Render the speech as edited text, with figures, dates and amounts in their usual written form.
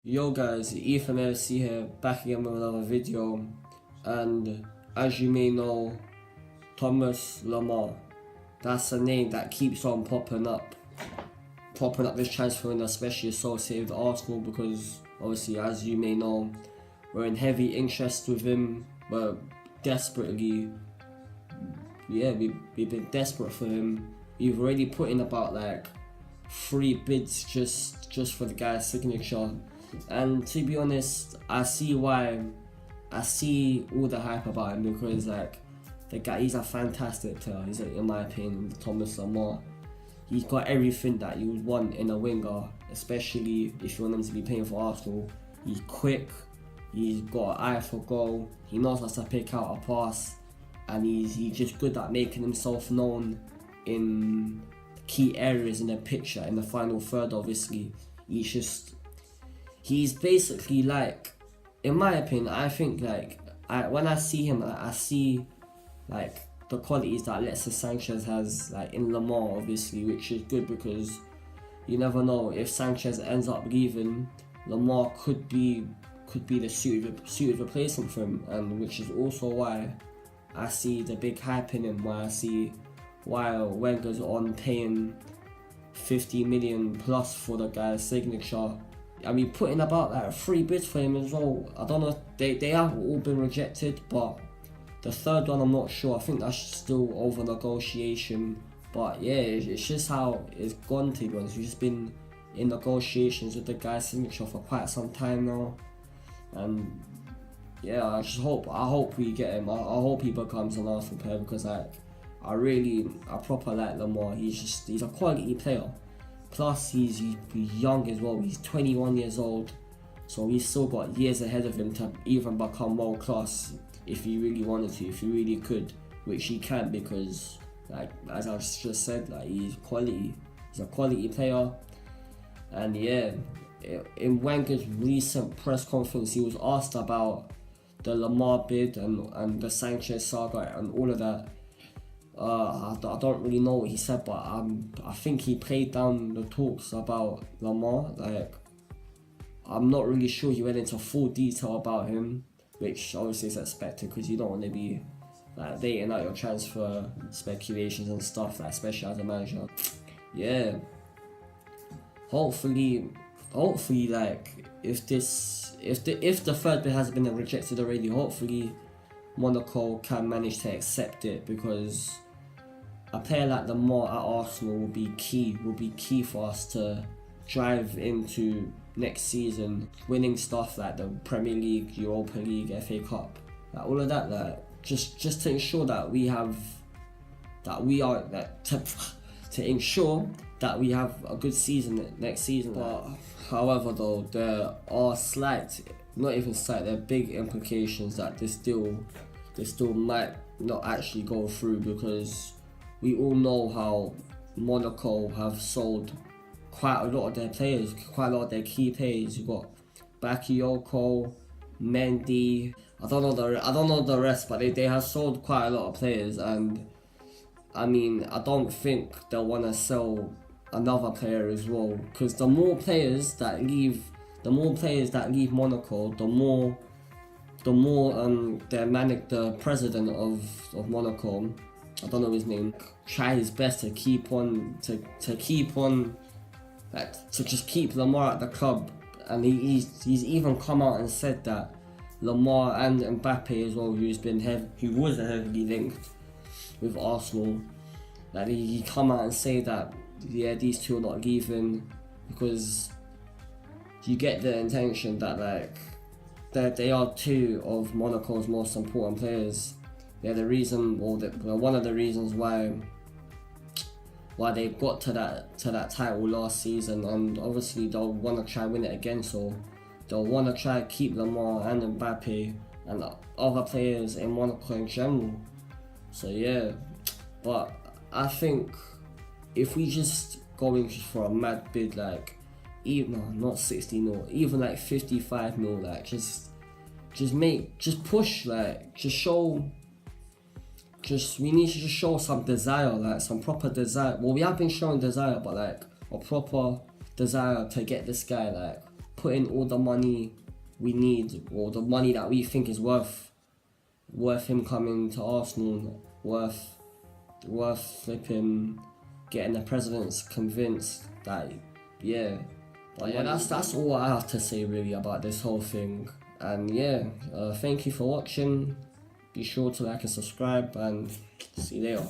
Yo guys, Ethan FC here, back again with another video, and as you may know, Thomas Lemar, that's a name that keeps on popping up this transfer window, especially associated with Arsenal, because obviously, as you may know, we're in heavy interest with him. We're desperately, we've been desperate for him. We've already put in about like 3 bids just for the guy's signature. And to be honest, I see all the hype about him, because like the guy, he's a fantastic player. He's in my opinion, Thomas Lemar. He's got everything that you would want in a winger, especially if you want him to be playing for Arsenal. He's quick, he's got an eye for goal, he knows how to pick out a pass, and he's just good at making himself known in key areas in the picture, in the final third obviously. He's basically like, in my opinion, I think like, when I see him, I see like the qualities that Alexis Sanchez has like in Lemar obviously, which is good because you never know, if Sanchez ends up leaving, Lemar could be the suited replacement for him, and which is also why I see the big hype in him, why I see why Wenger's on paying 50 million plus for the guy's signature. I mean, putting about like 3 bids for him as well. I don't know, they have all been rejected, but the third one I'm not sure. I think that's still over negotiation. But yeah, it's just how it's gone, to be honest. We've just been in negotiations with the guy's signature for quite some time now, and yeah, I hope we get him. I hope he becomes an Arsenal player, because like I proper like Lemar. He's a quality player. Plus he's young as well. He's 21 years old, so he's still got years ahead of him to even become world class if he really wanted to, if he really could, which he can, because like as I just said, like he's a quality player. And yeah, in Wenger's recent press conference, he was asked about the Lemar bid and the Sanchez saga and all of that. I don't really know what he said, but I think he played down the talks about Lemar. Like, I'm not really sure he went into full detail about him, which obviously is expected, because you don't want to be like dating out your transfer speculations and stuff, like especially as a manager. Yeah, hopefully, like if the third bid has been rejected already, hopefully Monaco can manage to accept it, because a player like Lemar at Arsenal will be key for us to drive into next season, winning stuff like the Premier League, Europa League, FA Cup, like all of that, like just to ensure that to ensure that we have a good season next season. But however though, there are there are big implications that this deal might not actually go through, because we all know how Monaco have sold quite a lot of their players, quite a lot of their key players. You've got Bakayoko, Mendy, I don't know the rest, but they have sold quite a lot of players, and I mean, I don't think they'll want to sell another player as well, because the more players that leave Monaco, the more the president of Monaco, I don't know his name, try his best to keep just keep Lemar at the club. And he's even come out and said that Lemar and Mbappe as well, who was heavily linked with Arsenal, that he come out and say that these two are not leaving, because you get the intention that like that they are 2 of Monaco's most important players. They're the reason, or one of the reasons why they got to that title last season, and obviously they'll want to try win it again. So they'll want to try keep Lemar and Mbappe and other players in Monaco in general. So yeah, but I think if we just go in for a mad bid, like even not 60 mil, even like 55 mil, like just push, like we need to just show some desire, like some proper desire. Well, we have been showing desire, but like a proper desire to get this guy, like put in all the money we need, or the money that we think is worth him coming to Arsenal, worth flipping getting the presidents convinced that, yeah. But yeah, that's all I have to say really about this whole thing. And yeah, thank you for watching. Be sure to like and subscribe, and see you later.